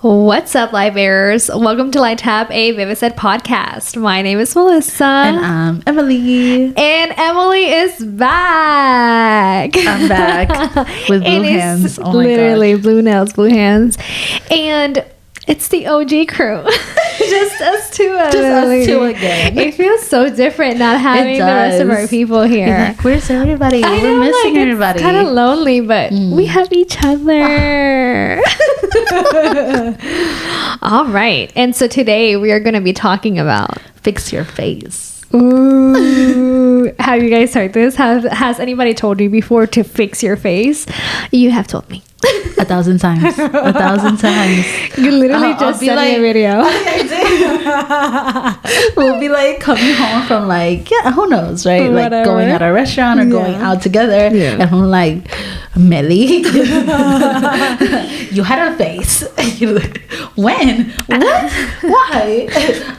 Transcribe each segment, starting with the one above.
What's up, live bearers? Welcome to Light Tap, a Vivised podcast. My name is Melissa. And I'm Emily. And Emily is back. I'm back with blue hands. Oh my literally gosh. blue nails, blue hands. And it's the OG crew. Just us two. Just us two again. It feels so different not having the rest of our people here. Like, where's everybody? I We're know, missing everybody. It's kind of lonely, but we have each other. All right. And so today we are going to be talking about Fix your face. Ooh. Have you guys heard this? Has anybody told you before to fix your face? You have told me. 1,000 times. 1,000 times. You literally just sent me a video. I did. We'll be like coming home from who knows, right? Whatever. Like going at a restaurant or going out together. Yeah. And I'm like, Melly, you had a face. When? What? Why?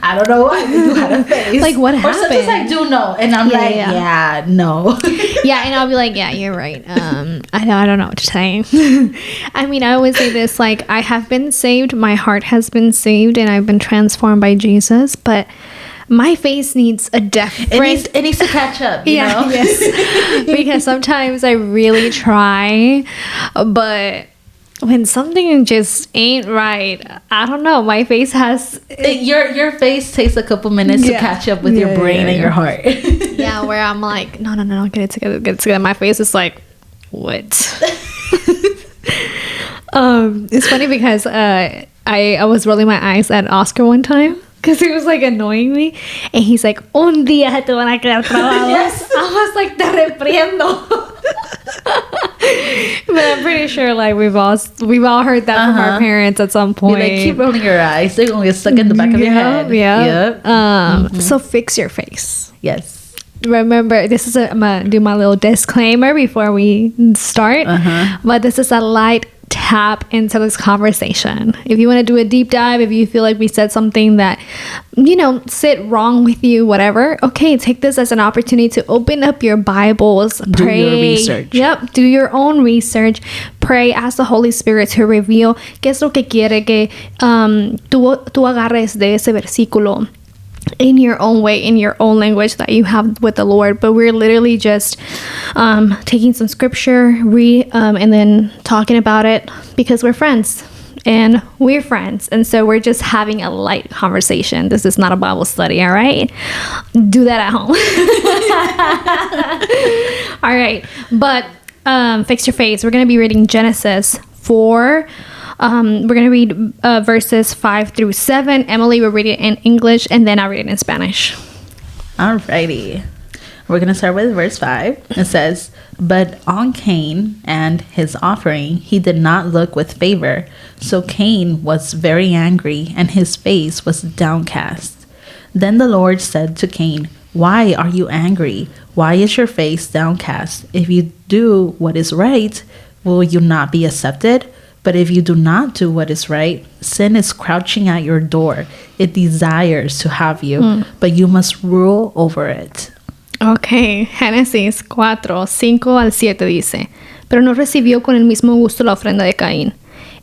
I don't know why you had a face. Like, what happened? Or sometimes I do know. And I'm no. Yeah, and I'll be like, yeah, you're right. I don't know what to say. I mean, I always say this, like, I have been saved, my heart has been saved, and I've been transformed by Jesus, but my face needs a different... It needs to catch up, you know? Yes. Because sometimes I really try, but when something just ain't right, I don't know, my face has... Your face takes a couple minutes to catch up with your brain and your heart. Yeah, where I'm like, no, get it together. My face is like, what? It's funny because I was rolling my eyes at Oscar one time because he was like annoying me, and he's like, un día te van a quedar trabados. Yes. I was like, te reprendo. But I'm pretty sure like we've all heard that from our parents at some point. You keep rolling your eyes, they're gonna get stuck in the back of your head. Yep. So fix your face. Yes. Remember, I'm gonna do my little disclaimer before we start, but this is a light tap into this conversation. If you want to do a deep dive, if you feel like we said something that, sit wrong with you, whatever, okay, take this as an opportunity to open up your Bibles, pray. Do your research. Yep, do your own research. Pray, ask the Holy Spirit to reveal qué es lo que quiere que tú agarres de ese versículo in your own way, in your own language that you have with the Lord. But we're literally just taking some scripture, and then talking about it because we're friends. And we're friends. And so we're just having a light conversation. This is not a Bible study, all right? Do that at home. All right. But fix your face. We're going to be reading Genesis 4. We're going to read verses 5 through 7. Emily will read it in English, and then I'll read it in Spanish. Alrighty. We're going to start with verse 5. It says, "But on Cain and his offering, he did not look with favor. So Cain was very angry, and his face was downcast. Then the Lord said to Cain, 'Why are you angry? Why is your face downcast? If you do what is right, will you not be accepted? But if you do not do what is right, sin is crouching at your door. It desires to have you, but you must rule over it.'" Ok, Génesis 4, 5 al 7 dice, "Pero no recibió con el mismo gusto la ofrenda de Caín.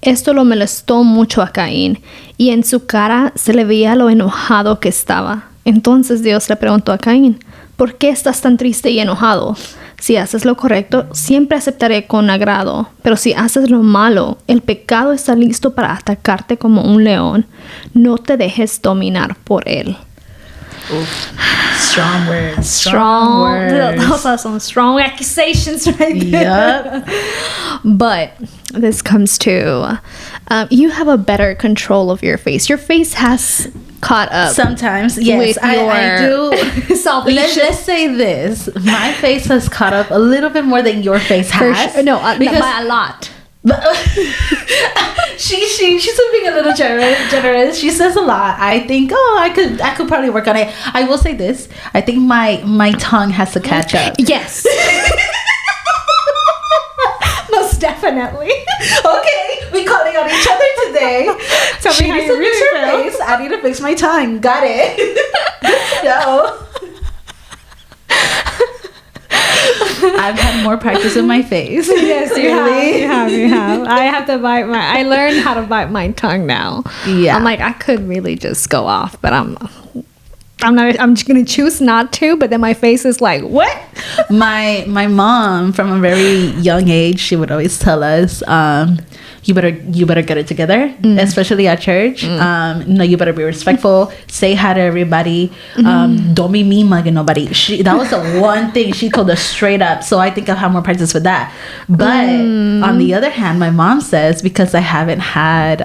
Esto lo molestó mucho a Caín, y en su cara se le veía lo enojado que estaba. Entonces Dios le preguntó a Caín, ¿por qué estás tan triste y enojado? Si haces lo correcto, siempre aceptaré con agrado. Pero si haces lo malo, el pecado está listo para atacarte como un león. No te dejes dominar por él." Oof. Strong words. Strong words. Those are some strong accusations right there. Yep. But this comes to you have a better control of your face. Your face has caught up. Sometimes, yes, I do. Let's say this: my face has caught up a little bit more than your face has. No, by a lot. But she's being a little generous. She says a lot. I think, I could probably work on it. I will say this: I think my tongue has to catch up. Yes. Most definitely. Okay, we calling on each other today. Tell me how you really feel. Face. I need to fix my tongue. Got it. No. I've had more practice in my face. Yes, you have. I learned how to bite my tongue now. Yeah. I'm like, I could really just go off, but I'm just gonna choose not to. But then my face is like, what? My mom, from a very young age, she would always tell us, you better get it together, especially at church. No, you better be respectful. Say hi to everybody. Don't be mean mugging nobody. That was the one thing she told us straight up. So I think I'll have more practice with that. But on the other hand, my mom says, because I haven't had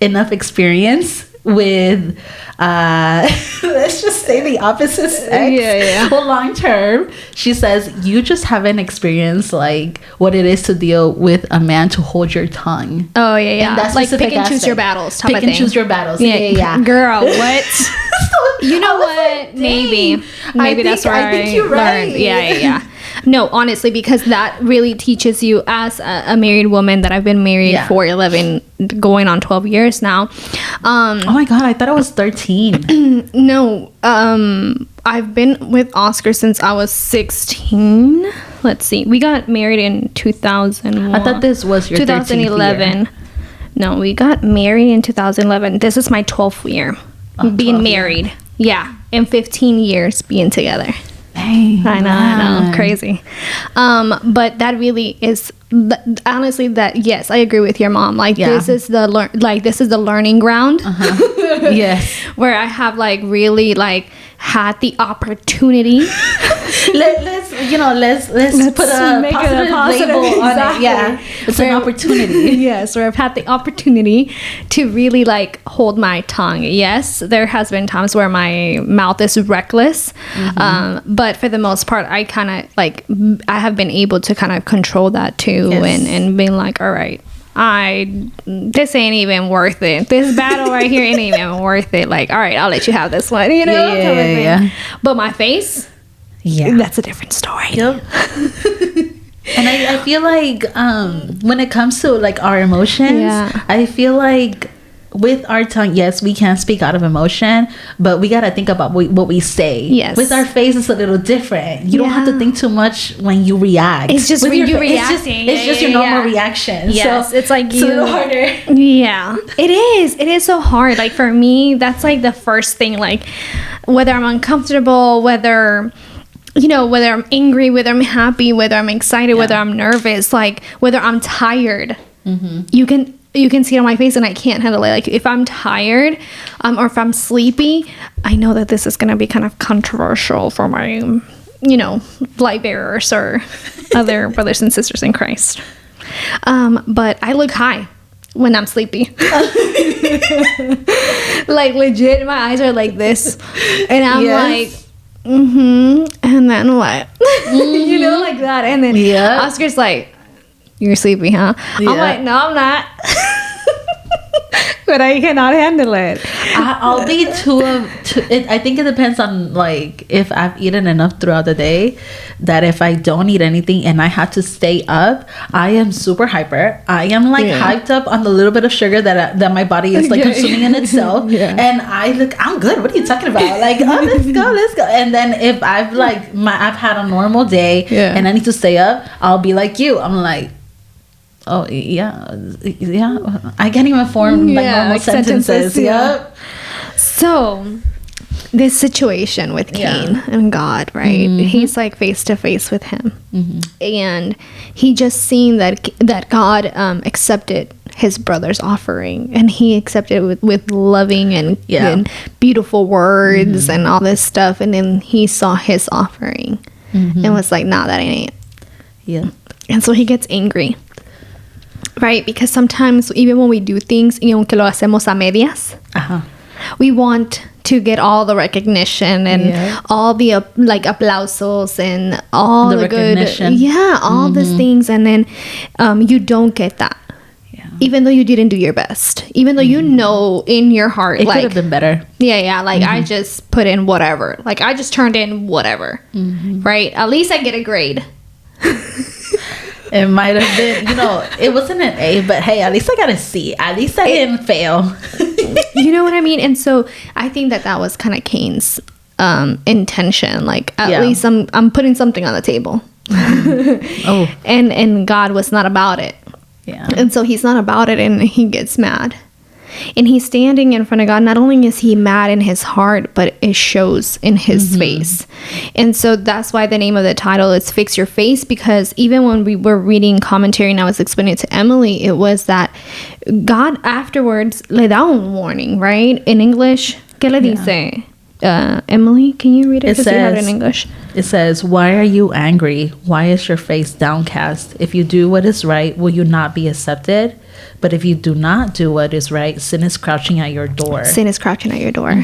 enough experience with let's just say the opposite sex, well, long term, she says you just haven't experienced like what it is to deal with a man to hold your tongue. And that's like pick and choose your battles type of thing. Choose your battles. Girl, what? You know what, like, maybe that's where I think you're right. Learned. No, honestly, because that really teaches you as a married woman that I've been married for 11 going on 12 years now. Oh my god, I thought it was 13. No, I've been with Oscar since I was 16. Let's see, we got married in 2001. I thought this was your 2011. No, we got married in 2011. This is my 12th year being married. And 15 years being together. Dang, I know, crazy. But that really is honestly that. Yes, I agree with your mom. Like this is the learning ground. Yes, where I have like really like had the opportunity. let's put a positive label on it. Yeah, it's an opportunity. Yes, where I've had the opportunity to really like hold my tongue. Yes, there has been times where my mouth is reckless, but for the most part, I kind of like I have been able to kind of control that too, and being like, all right. This ain't even worth it. This battle right here ain't even worth it. Like, all right, I'll let you have this one. You know, yeah. But my face, that's a different story. Yep. And I feel like when it comes to like our emotions, I feel like with our tongue, yes, we can speak out of emotion, but we got to think about what we say. Yes. With our face, it's a little different. You don't have to think too much when you react. It's just when you reacting. It's just your normal reaction. Yes, so it's like it's a little harder. Yeah, it is. It is so hard. Like for me, that's like the first thing. Like whether I'm uncomfortable, whether I'm angry, whether I'm happy, whether I'm excited, whether I'm nervous, like whether I'm tired, you can see it on my face and I can't handle it. Like if I'm tired or if I'm sleepy, I know that this is going to be kind of controversial for my, light bearers or other brothers and sisters in Christ. But I look high when I'm sleepy. Like legit, my eyes are like this. And I'm like, and then what? Like that. And then Oscar's like, you're sleepy, huh? I'm like, no, I'm not. But I cannot handle it. I'll be I think it depends on like if I've eaten enough throughout the day, that if I don't eat anything and I have to stay up, I am super hyper. I am like hyped up on the little bit of sugar that my body is like consuming in itself. And I'm good. What are you talking about? Like, oh, let's go. And then if I've I've had a normal day and I need to stay up, I'll be like you. I'm like, oh yeah, I can't even form like normal sentences. Yep. So this situation with Cain and God, right? He's like face to face with him, and he just seen that God accepted his brother's offering, and he accepted it with loving and beautiful words and all this stuff, and then he saw his offering and was like, nah, that ain't it. Yeah. And so he gets angry. Right, because sometimes even when we do things, y aunque lo hacemos a medias, we want to get all the recognition and all the like aplausos and all the recognition. Good, all these things, and then you don't get that, even though you didn't do your best, even though you know in your heart it could have been better. Like I just put in whatever, like I just turned in whatever, right? At least I get a grade. It might have been, it wasn't an A, but hey, at least I got a C. At least I didn't fail. You know what I mean? And so I think that was kind of Cain's intention. Like, at least I'm putting something on the table. Oh. And God was not about it. Yeah. And so he's not about it, and he gets mad. And he's standing in front of God. Not only is he mad in his heart, but it shows in his face. And so that's why the name of the title is Fix Your Face, because even when we were reading commentary and I was explaining it to Emily, it was that God afterwards le da un warning, right? In English, ¿qué le dice? Emily, can you read it? Because you have it in English. It says, "Why are you angry? Why is your face downcast? If you do what is right, will you not be accepted? But if you do not do what is right, sin is crouching at your door." Sin is crouching at your door.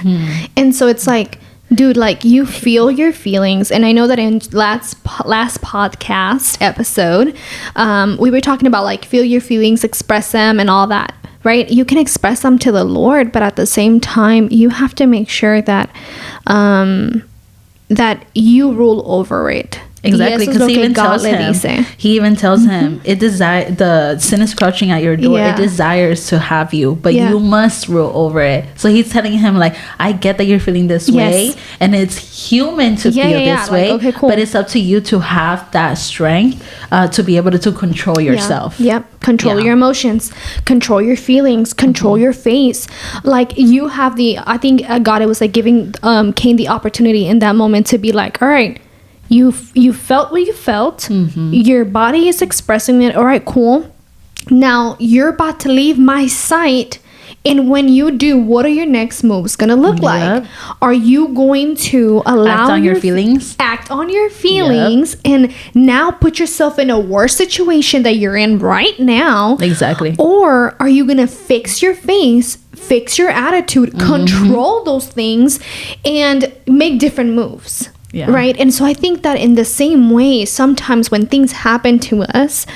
And so it's like, dude, like, you feel your feelings. And I know that in last podcast episode, we were talking about like, feel your feelings, express them and all that. Right? You can express them to the Lord, but at the same time, you have to make sure that that you rule over it. Exactly, because he even tells him, the sin is crouching at your door. Yeah. It desires to have you, but you must rule over it. So he's telling him, like, I get that you're feeling this way, and it's human to feel this way, like, okay, cool. but it's up to you to have that strength to be able to control yourself. Control your emotions, control your feelings, control your face. Like, you have I think God, it was like giving Cain the opportunity in that moment to be like, all right, you felt what you felt. Your body is expressing it. All right, cool. Now you're about to leave my sight. And when you do, what are your next moves going to look like? Are you going to allow act on your feelings? Act on your feelings and now put yourself in a worse situation that you're in right now. Exactly. Or are you going to fix your face, fix your attitude, control those things, and make different moves? Yeah. Right. And so I think that in the same way, sometimes when things happen to us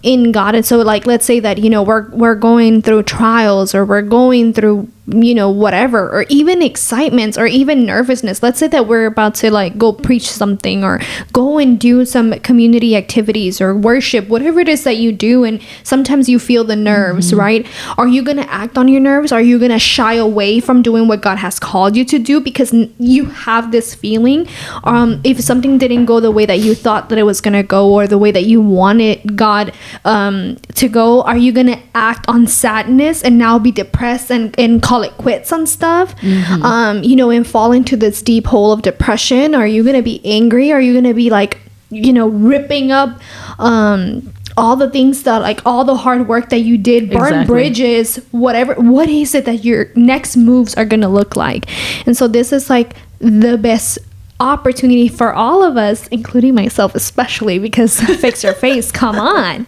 in God, and so like, let's say that, you know, we're going through trials, or we're going through, you know, whatever, or even excitements, or even nervousness. Let's say that we're about to like go preach something, or go and do some community activities, or worship, whatever it is that you do. And sometimes you feel the nerves, right? Are you going to act on your nerves? Are you going to shy away from doing what God has called you to do because you have this feeling? If something didn't go the way that you thought that it was going to go, or the way that you wanted God to go, are you going to act on sadness and now be depressed and call it quits on stuff? You know, and fall into this deep hole of depression? Are you going to be angry? Are you going to be like, you know, ripping up all the things that, like, all the hard work that you did, burn bridges, whatever? What is it that your next moves are going to look like? And so this is like the best opportunity for all of us, including myself especially, because fix your face, come on,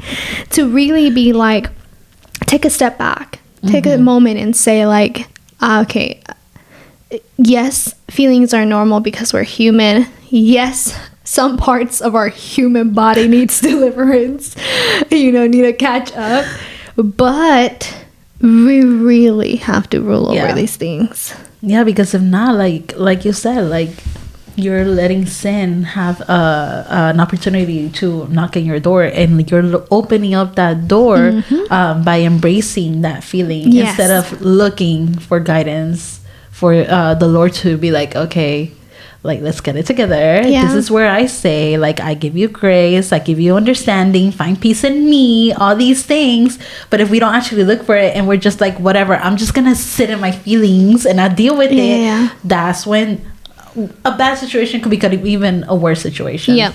to really be like, take a step back, take a moment and say like, okay, yes, feelings are normal because we're human. Yes, some parts of our human body needs deliverance, you know, need to catch up, but we really have to rule over these things. Yeah, because if not, like you said, like, you're letting sin have an opportunity to knock in your door, and you're opening up that door by embracing that feeling instead of looking for guidance for the Lord to be like, okay, like, let's get it together. This is where I say, like, I give you grace, I give you understanding, find peace in me, all these things. But if we don't actually look for it, and we're just like, whatever, I'm just gonna sit in my feelings and not deal with it, that's when a bad situation could become even a worse situation. Yeah.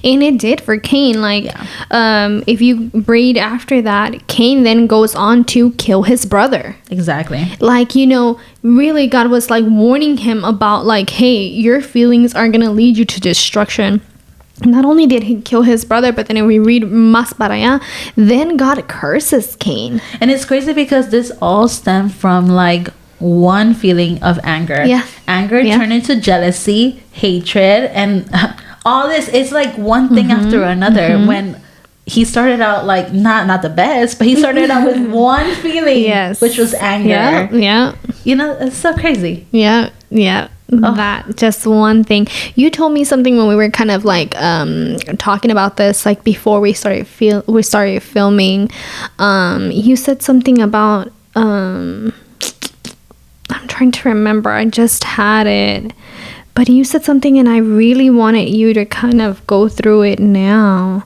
And it did for Cain. Like, if you read after that, Cain then goes on to kill his brother. Exactly. Like, you know, really God was like warning him about like, hey, your feelings are gonna lead you to destruction. Not only did he kill his brother, but then if we read más para allá, then God curses Cain. And it's crazy because this all stemmed from like one feeling of anger. Anger turned into jealousy, hatred, and all this. It's like one thing after another. When he started out like not the best, but he started out with one feeling, which was anger. You know, it's so crazy. That just one thing. You told me something when we were kind of like talking about this, like before we started filming. You said something about I'm trying to remember. I just had it, But you said something and I really wanted you to kind of go through it now.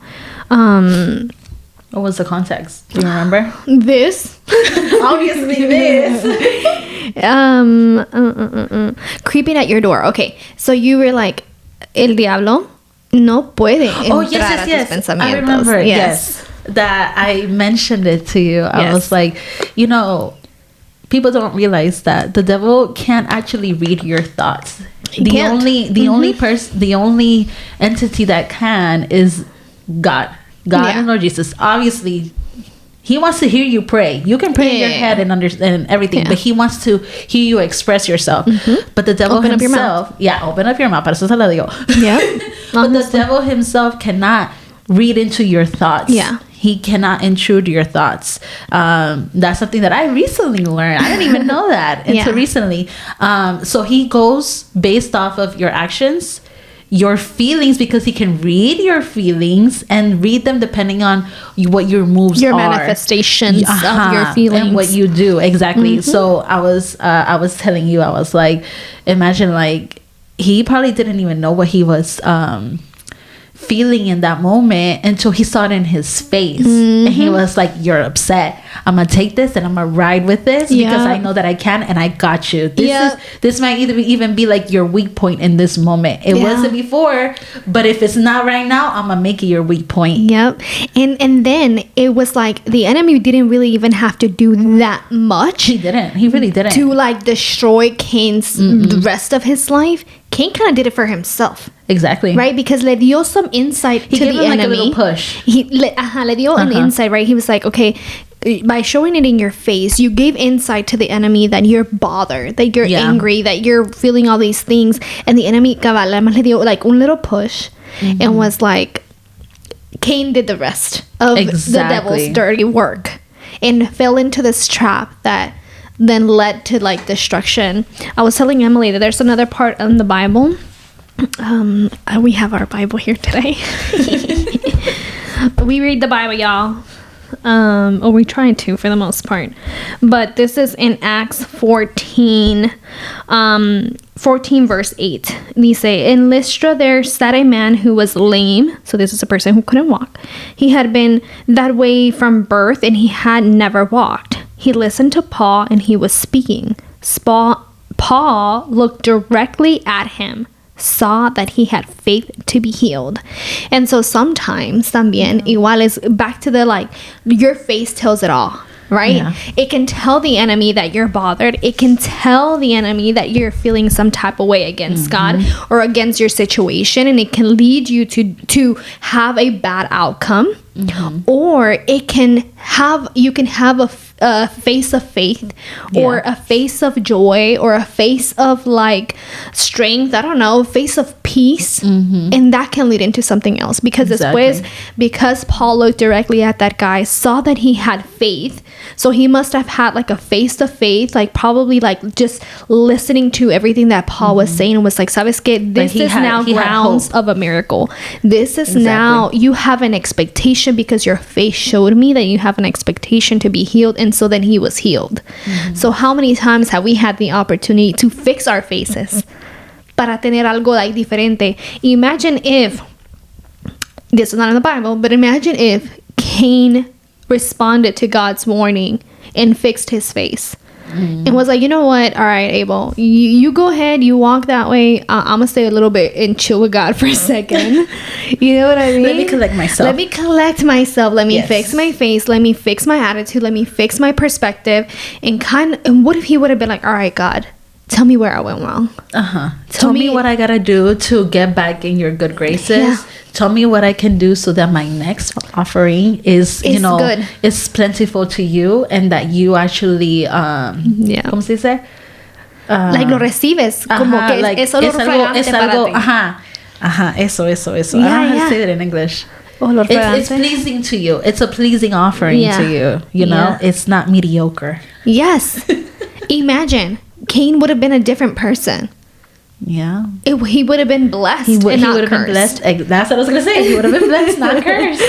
What was the context? Do you remember? This. Obviously this. Creeping at your door. Okay, so you were like, el diablo no puede entrar a tus pensamientos. I remember. Yes. That I mentioned it to you. I was like, you know, people don't realize that the devil can't actually read your thoughts. The only entity that can is God and Lord Jesus. Obviously, he wants to hear you pray. You can pray in your head and understand everything, but he wants to hear you express yourself. But the devil open himself, open up your mouth. Para eso se lo digo. But the devil himself cannot read into your thoughts. He cannot intrude your thoughts. That's something that I recently learned. I didn't even know that until recently. So he goes based off of your actions, your feelings, because he can read your feelings and read them depending on what your moves your are. manifestations of your feelings and what you do. Exactly. So I was telling you, I was like, imagine, like, he probably didn't even know what he was feeling in that moment until he saw it in his face. And he was like, you're upset. I'm gonna take this and I'm gonna ride with this because I know that I can, and I got you. This might even be like your weak point in this moment. It wasn't before, but if it's not right now, I'm gonna make it your weak point. And then it was like the enemy didn't really even have to do that much. He really didn't to like destroy Cain's the rest of his life. Cain kind of did it for himself. Exactly. Right? Because le dio some insight to the enemy. Like a little push. Le dio an insight, right? He was like, okay, by showing it in your face, you gave insight to the enemy that you're bothered, that you're angry, that you're feeling all these things. And the enemy, cabal, le dio like un little push and was like, Cain did the rest of the devil's dirty work and fell into this trap that then led to like destruction. I was telling Emily that there's another part in the Bible. We have our Bible here today. We read the Bible, y'all. Or we try to for the most part. But this is in Acts 14, 14 verse 8. Dice, in Lystra there sat a man who was lame. So this is a person who couldn't walk. He had been that way from birth and he had never walked. He listened to Paul and he was speaking. Paul looked directly at him, saw that he had faith to be healed. And so sometimes también igual is back to the like, your face tells it all, right? It can tell the enemy that you're bothered. It can tell the enemy that you're feeling some type of way against God or against your situation, and it can lead you to have a bad outcome. Or it can have, you can have a face of faith or a face of joy or a face of like strength, I don't know, face of peace, and that can lead into something else because después, because Paul looked directly at that guy, saw that he had faith, so he must have had like a face of faith, like probably like just listening to everything that Paul was saying and was like, sabes que this is now grounds of a miracle. This is now, you have an expectation because your faith showed me that you have an expectation to be healed, and so then he was healed. So how many times have we had the opportunity to fix our faces para tener algo like diferente? Imagine if, this is not in the Bible, but imagine if Cain responded to God's warning and fixed his face and was like, you know what, all right, Abel, you go ahead, you walk that way, I'm gonna stay a little bit and chill with God for a second. You know what I mean? Let me collect myself, let me fix my face, let me fix my attitude, let me fix my perspective. And what if he would have been like, all right, God, tell me where I went wrong. Tell me what I gotta do to get back in your good graces. Tell me what I can do so that my next offering is good, is plentiful to you, and that you actually ¿cómo se dice? Like lo recibes, como que like, es algo para ti. Eso. I don't know how to say that in English. It's pleasing to you. It's a pleasing offering to you. You know, it's not mediocre. Yes. Imagine Cain would have been a different person. Yeah. He would have been blessed. He would have been blessed. That's what I was going to say. He would have been blessed, not cursed.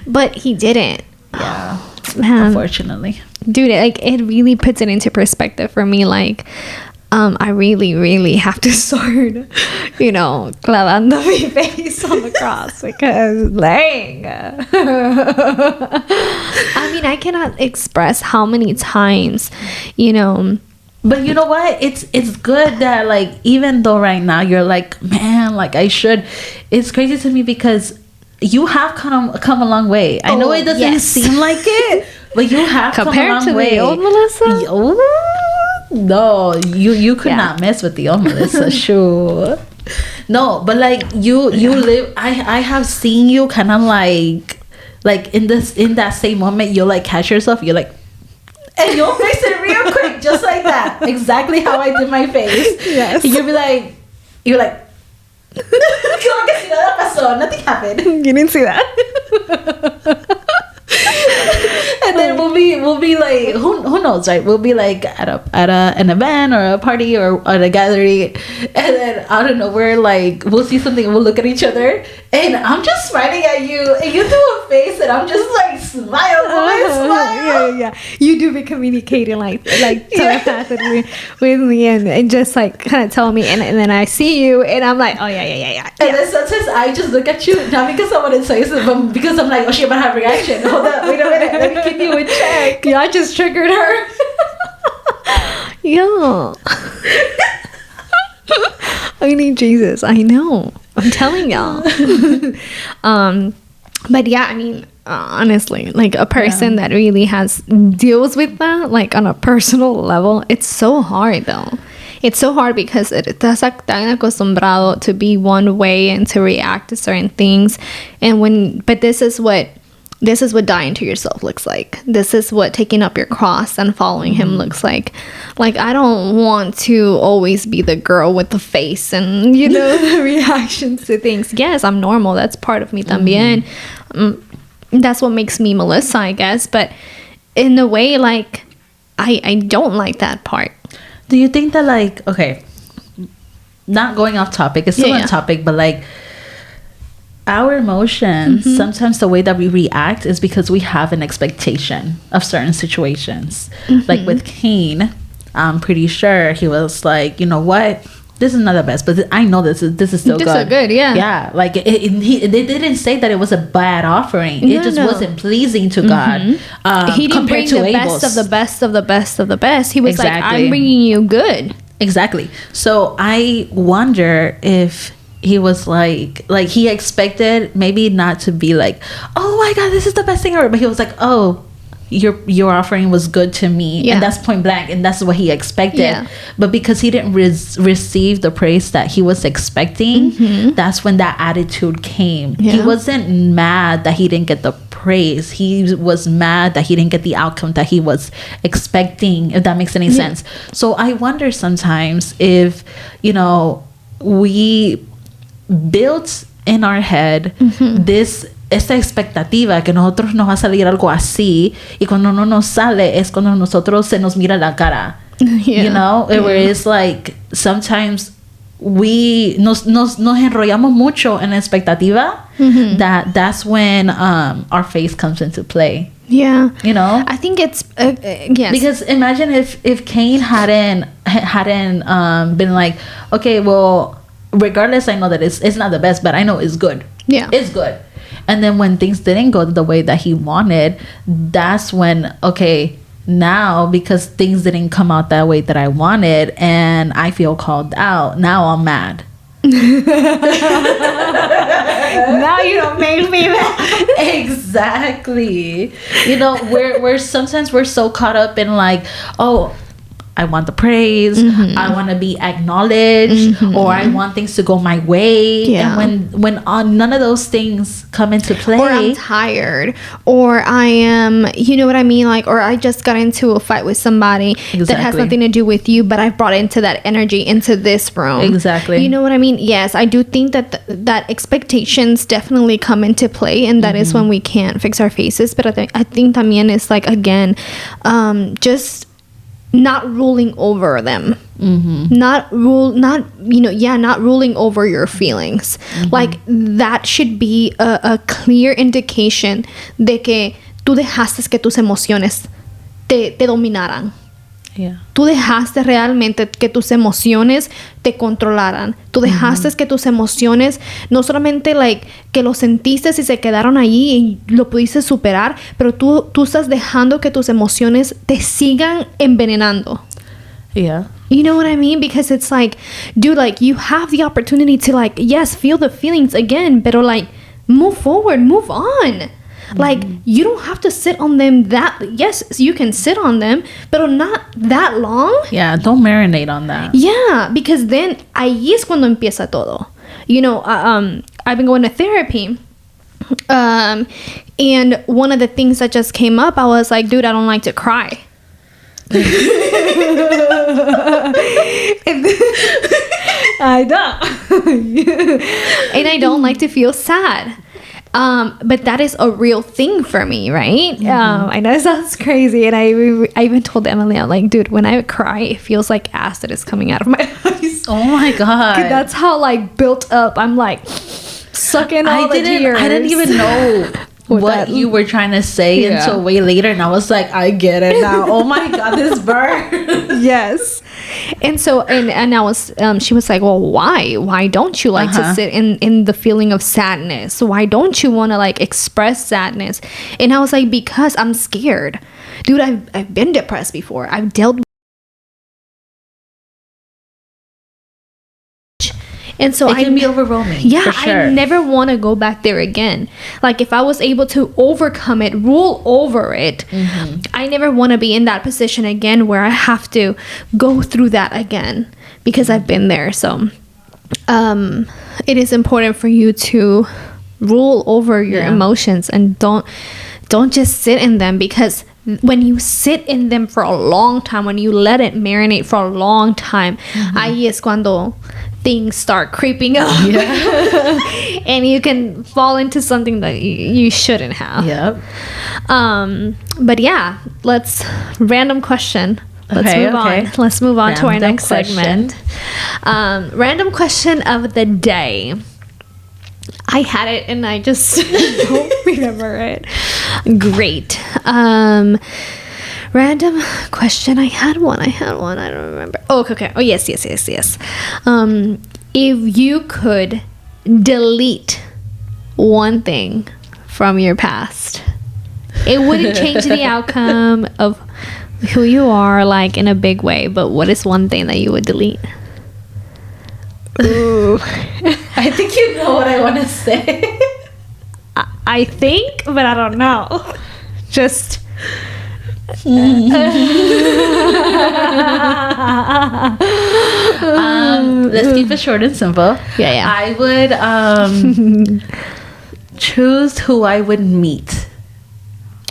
But he didn't. Yeah. Unfortunately. Dude, like, it really puts it into perspective for me. Like, I really, really have to start, clavando mi face on the cross because, dang. I mean, I cannot express how many times, But you know what? It's good that, like, even though right now you're like, man, like I should. It's crazy to me because you have come a long way. I know it doesn't seem like it, but you have compared come a long way. The old Melissa. No, you could not mess with the old Melissa. Sure. No, but like you live. I have seen you kind of like in that same moment. You'll like catch yourself. You're like. And you'll fix it real quick, just like that. Exactly how I did my face. Yes. And you're like, nothing happened. You didn't see that? And then we'll be like, who knows, right? We'll be like at an event or a party or at a gathering, and then out of nowhere, like we'll see something and we'll look at each other, and I'm just smiling at you, and you do a face, and I'm just like smile. Yeah. You do be communicating like telepathically with me, and just like kind of tell me, and then I see you, and I'm like, oh yeah. And then sometimes I just look at you, not because I want to say something, but because I'm like, oh, she might have a reaction. Hold up, wait a minute, let me keep you in check. Yeah, I just triggered her. Yeah. I need Jesus. I know. I'm telling y'all. But yeah, I mean, honestly, like a person that really deals with that, like on a personal level, it's so hard though. It's so hard because estás tan acostumbrado to be one way and to react to certain things, but this is what dying to yourself looks like. This is what taking up your cross and following him looks like. Like, I don't want to always be the girl with the face and, the reactions to things. Yes, I'm normal. That's part of me también. That's what makes me Melissa, I guess. But in a way, like, I don't like that part. Do you think that, like, okay, not going off topic, it's still on topic, but like, our emotions, sometimes the way that we react is because we have an expectation of certain situations. Like with Cain, I'm pretty sure he was like, you know what? This is not the best, but I know this is still good. This is good, yeah. Yeah, like they didn't say that it was a bad offering. It just wasn't pleasing to God. He didn't bring the best of the best of the best of the best. He was like, I'm bringing you good. Exactly. So I wonder if he was like he expected maybe not to be like, oh my God, this is the best thing ever, but he was like, oh, your offering was good to me, and that's point blank, and that's what he expected. But because he didn't receive the praise that he was expecting, that's when that attitude came. He wasn't mad that he didn't get the praise. He was mad that he didn't get the outcome that he was expecting, if that makes any sense. So I wonder sometimes if we built in our head esta expectativa que nosotros nos va a salir algo así, y cuando no nos sale es cuando nosotros se nos mira la cara. Where it's like sometimes nos enrollamos mucho en la expectativa, that's when our face comes into play. I think it's yes, because imagine if Cain hadn't been like, okay, well, regardless, I know that it's not the best, but I know it's good. It's good. And then when things didn't go the way that he wanted, that's when, okay, now because things didn't come out that way that I wanted and I feel called out, now I'm mad. Now you don't make me mad. Exactly. We're sometimes we're so caught up in like, oh, I want the praise, I want to be acknowledged, or I want things to go my way. And when none of those things come into play, or I'm tired, or I am, you know what I mean, like, or I just got into a fight with somebody that has nothing to do with you, but I've brought into that energy into this room. Exactly. You know what I mean? Yes, I do think that that expectations definitely come into play, and that is when we can't fix our faces. But I think también is like, again, just not ruling over them, not ruling over your feelings. Like, that should be a clear indication de que tú dejaste que tus emociones te dominaran. Yeah. Tú dejaste realmente que tus emociones te controlaran. Tú dejaste que tus emociones no solamente like que lo sentiste y se quedaron allí y lo pudiste superar, pero tú estás dejando que tus emociones te sigan envenenando. Yeah. You know what I mean? Because it's like, dude, like you have the opportunity to like, yes, feel the feelings again, but like move forward, move on. Like you don't have to sit on them yes, you can sit on them, but not that long. Yeah, don't marinate on that. Yeah, because then ahí es cuando empieza todo. You know, I've been going to therapy. And one of the things that just came up, I was like, dude, I don't like to cry. I don't. And I don't like to feel sad. But that is a real thing for me, right? I know it sounds crazy, and I even told Emily, I'm like, dude, when I cry, it feels like acid is coming out of my eyes. Oh my god, that's how like built up. I'm like sucking all the tears. I didn't even know what you were trying to say until way later, and I was like, I get it now. Oh my god, this burn. Yes. And so and I was she was like, well, why don't you like to sit in the feeling of sadness? Why don't you want to like express sadness? And I was like, because I'm scared, dude. I've been depressed before. I've dealt. And so it can be overwhelming. Yeah, for sure. I never want to go back there again. Like if I was able to overcome it, rule over it, I never want to be in that position again where I have to go through that again, because I've been there. So it is important for you to rule over your emotions and don't just sit in them, because when you sit in them for a long time, when you let it marinate for a long time, ahí es cuando things start creeping up. And you can fall into something that you shouldn't have. But yeah, random question. Let's move on. Let's move on to our next segment. Random question of the day. I had it and I just don't remember it. Great. Random question. I had one. I don't remember. Oh, okay. Oh, yes. If you could delete one thing from your past, it wouldn't change the outcome of who you are, like in a big way. But what is one thing that you would delete? Ooh. I think you know what I want to say. I think, but I don't know. Just. Let's keep it short and simple. Yeah. I would choose who I would meet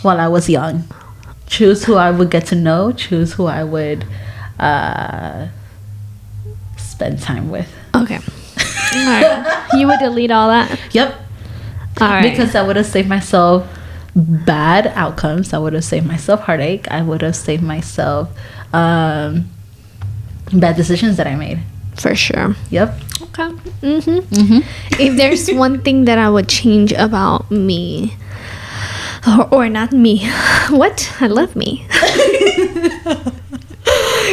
while I was young. Choose who I would get to know. Choose who I would spend time with. Okay. All right. You would delete all that? Yep. All right. Because I would have saved myself bad outcomes. I would have saved myself heartache. I would have saved myself bad decisions that I made. For sure. Yep. Okay. If there's one thing that I would change about me, or not me, what? I love me.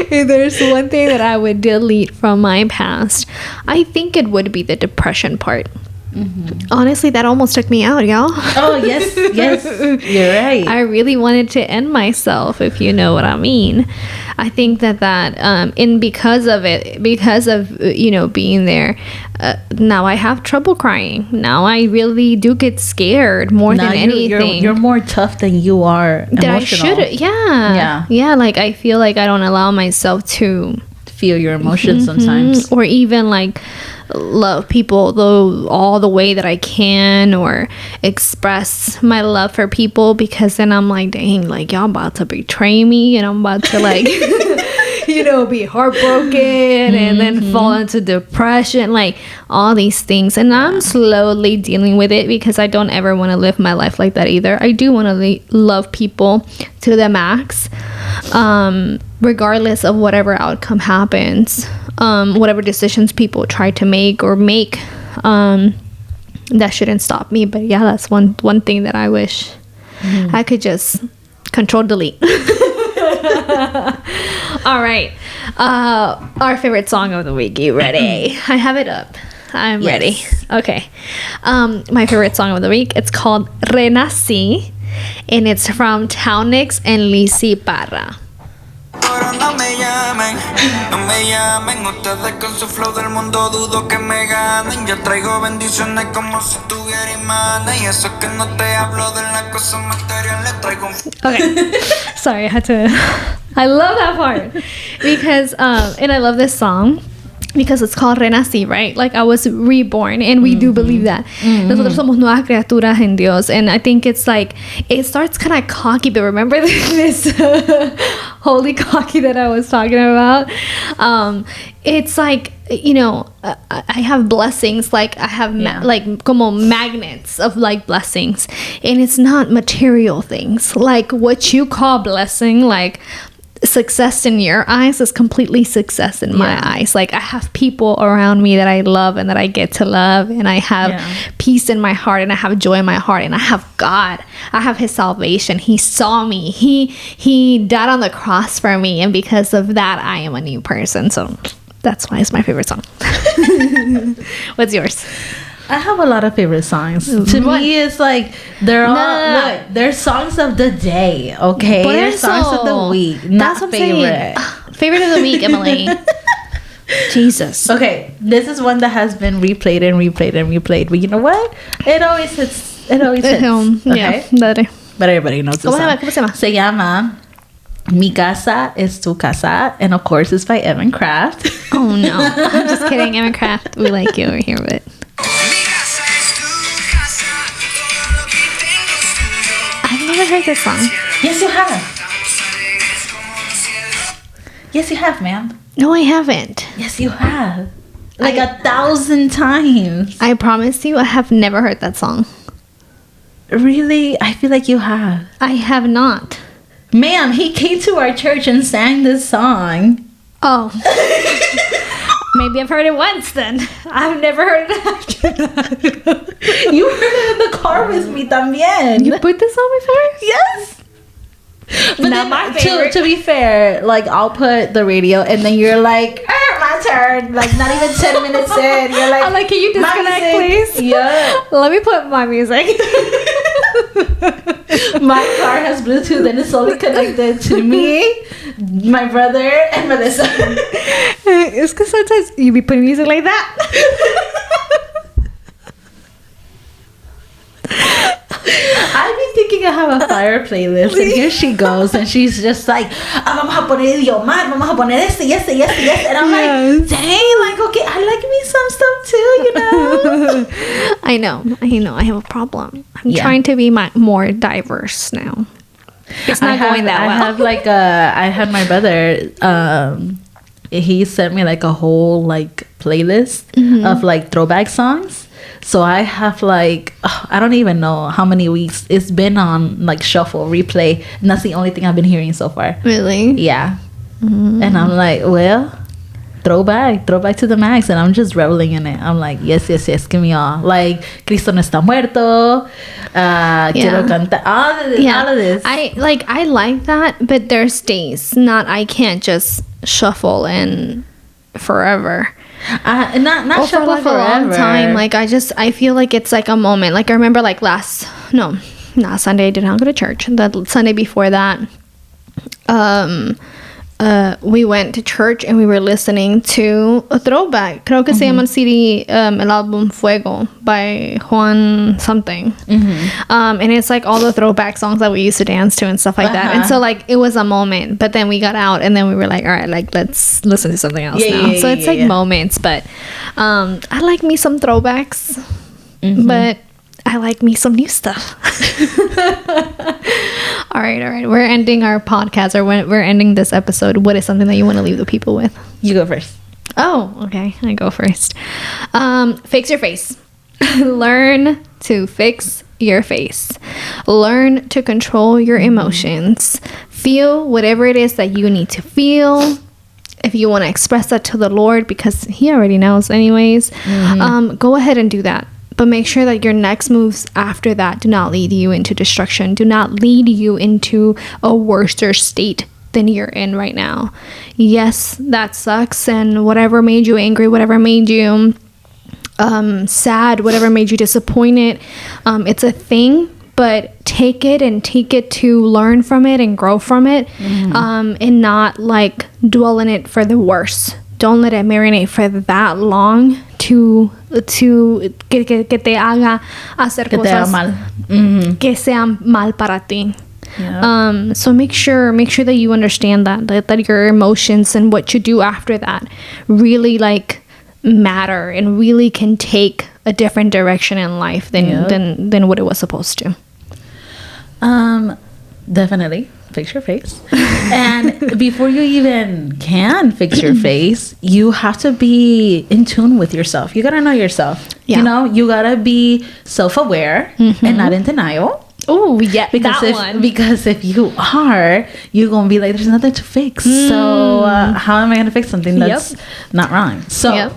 If there's one thing that I would delete from my past, I think it would be the depression part. Honestly, that almost took me out, y'all. Oh, yes, you're right. I really wanted to end myself, if you know what I mean. I think that and because of being there, now I have trouble crying. Now I really do get scared more than anything. You're more tough than you are emotional. I should, yeah. Like I feel like I don't allow myself to feel your emotions sometimes, or even like love people all the way that I can, or express my love for people, because then I'm like, dang, like y'all about to betray me and I'm about to like be heartbroken and then fall into depression, like all these things. And I'm slowly dealing with it, because I don't ever want to live my life like that either. I do want to love people to the max, regardless of whatever outcome happens, whatever decisions people try to make, that shouldn't stop me. But yeah, that's one thing that I wish I could just control delete. All right. Our favorite song of the week. You ready? I have it up. I'm ready. Okay. My favorite song of the week. It's called Renací, and it's from Townix and Lizzy Parra. No me llamen, no me llamen. Ustedes con su flow del mundo dudo que me ganen. Yo traigo bendiciones como si tuviera imanes. Y eso que no te hablo de las cosas materiales. Traigo Okay. Sorry, I had to. I love that part because, and I love this song because it's called Renací, right? Like I was reborn, and we do believe that. Nosotros somos nuevas criaturas en Dios, and I think it's like it starts kind of cocky, but remember this holy cocky that I was talking about. It's like, you know, I have blessings, like I have like como magnets of like blessings, and it's not material things like what you call blessing, like success in your eyes is completely success in my eyes. Like I have people around me that I love and that I get to love, and I have peace in my heart, and I have joy in my heart, and I have God. I have his salvation. He saw me. He died on the cross for me, and because of that I am a new person. So that's why it's my favorite song. What's yours? I have a lot of favorite songs. To me, it's like they're all look, they're songs of the day. Okay, they're songs of the week, not favorite. Favorite of the week, Emily. Jesus. Okay, this is one that has been replayed and replayed and replayed. But you know what? It always hits. It always hits. Okay? Yeah, but everybody knows the song. ¿Cómo se llama? Se llama Mi Casa Es Tu Casa, and of course it's by Evan Kraft. Oh no, I'm just kidding, Evan Kraft. We like you over here, but. I've never heard this song. Yes, you have. Yes, you have, ma'am. No, I haven't. Yes, you have. Like 1,000 times. I promise you, I have never heard that song. Really? I feel like you have. I have not. Ma'am, he came to our church and sang this song. Oh. Maybe I've heard it once then. I've never heard it after that. You heard it in the car with me también. You put this on before? Yes. But not then, my favorite. To be fair, like I'll put the radio and then you're like, my turn. Like not even 10 minutes in. You're like, I'm like, can you disconnect, please? Yeah. Let me put my music. My car has Bluetooth and it's only connected to me, my brother, and Melissa. It's because sometimes you be putting music like that. I've been thinking I have a fire playlist, and here she goes, and she's just like, vamos a poner Idiomar, vamos a poner este, and I'm like, dang, like, okay, I like me some stuff too, you know. I know, I have a problem. I'm trying to be more diverse now. It's not going that well. I had my brother, he sent me like a whole like playlist of like throwback songs. So I have like, I don't even know how many weeks it's been on like shuffle, replay. And that's the only thing I've been hearing so far. Really? Yeah. And I'm like, well, throwback to the max. And I'm just reveling in it. I'm like, yes, give me all. Like, Cristo no está muerto. Quiero cantar. All of this. I like that, but there's days. I can't just shuffle in forever. Not for like forever. A long time. Like I feel like it's like a moment. Like I remember like not Sunday I did not go to church. The Sunday before that, we went to church and we were listening to a throwback. Creo que se llama el CD, el álbum Fuego by Juan something. And it's like all the throwback songs that we used to dance to and stuff like that. And so like it was a moment, but then we got out and then we were like, all right, like let's listen to something else now. So it's like moments, but I like me some throwbacks, but I like me some new stuff. All right. We're ending our podcast, or we're ending this episode. What is something that you want to leave the people with? You go first. Oh, okay. I go first. Fix your face. Learn to fix your face. Learn to control your emotions. Feel whatever it is that you need to feel. If you want to express that to the Lord, because he already knows anyways, go ahead and do that. But make sure that your next moves after that do not lead you into destruction. Do not lead you into a worse state than you're in right now. Yes, that sucks, and whatever made you angry, whatever made you sad, whatever made you disappointed, it's a thing, but take it to learn from it and grow from it, and not like dwell in it for the worse. Don't let it marinate for that long to que te haga hacer Que te haga cosas mal. que sean mal para ti. Yeah. So make sure that you understand that your emotions and what you do after that really like matter and really can take a different direction in life than what it was supposed to. Definitely fix your face. And before you even can fix your face, you have to be in tune with yourself. You gotta know yourself. Yeah. You know, you gotta be self-aware and not in denial. Oh yeah, Because if you are, you're gonna be like, there's nothing to fix. So how am I gonna fix something that's not wrong? So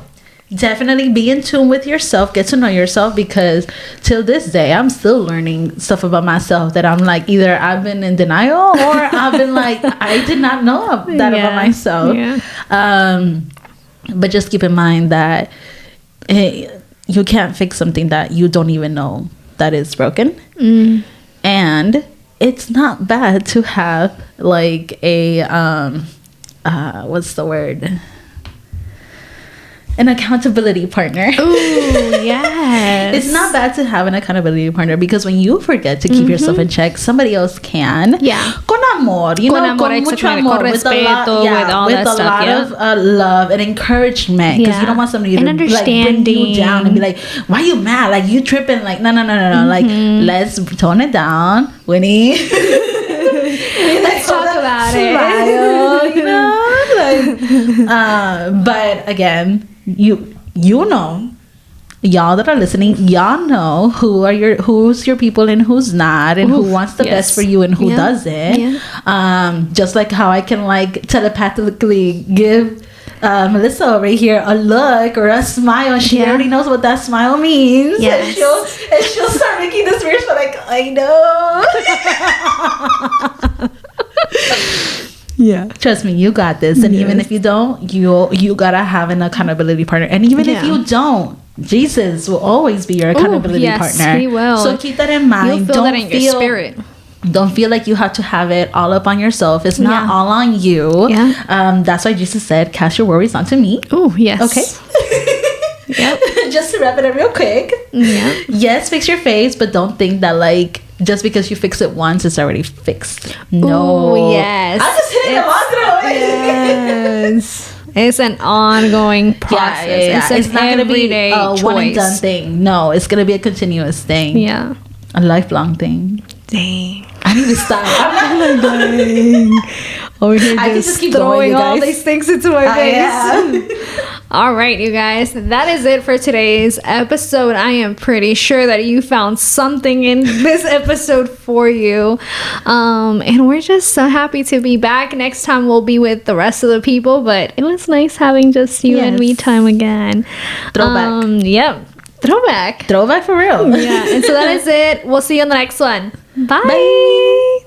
definitely be in tune with yourself, get to know yourself, because till this day I'm still learning stuff about myself that I'm like, either I've been in denial or I've been like, I did not know that about myself. But just keep in mind that you can't fix something that you don't even know that is broken. And it's not bad to have like a what's the word, an accountability partner. Ooh, yes. It's not bad to have an accountability partner, because when you forget to keep yourself in check, somebody else can. Yeah. Con amor, con mucho amor, with a lot of love and encouragement, because you don't want somebody to like bring you down and be like, why you mad? Like, you tripping? Like, no. Like, let's tone it down, Winnie. Let's talk about it. You know, like, but again, you know, y'all that are listening, y'all know who's your people and who's not, and who wants the best for you and who doesn't. Just like how I can like telepathically give Melissa over here a look or a smile, and she already knows what that smile means. Yes. And she'll start making this weird smile, like, I know. Yeah, trust me, you got this. And even if you don't, you gotta have an accountability partner. And even if you don't, Jesus will always be your accountability partner. He will. So keep that in mind. You'll feel that in your spirit. Don't feel like you have to have it all up on yourself. It's not all on you. That's why Jesus said, cast your worries onto me. Oh, yes. Okay. Yep. Just to wrap it up real quick. Yeah. Yes, fix your face, but don't think that like just because you fix it once, it's already fixed. No. Ooh, yes. I'm just hitting the Yes. It's an ongoing process. It's not going to be everyday a one and done thing. No, it's going to be a continuous thing. Yeah. A lifelong thing. Dang. I need to stop. Over here I can just keep throwing going, all these things into my face. All right, you guys, that is it for today's episode. I am pretty sure that you found something in this episode for you. And we're just so happy to be back. Next time we'll be with the rest of the people, but it was nice having just you and me time again. Throwback. Yep. Throwback for real. Yeah. And so that is it. We'll see you on the next one. Bye.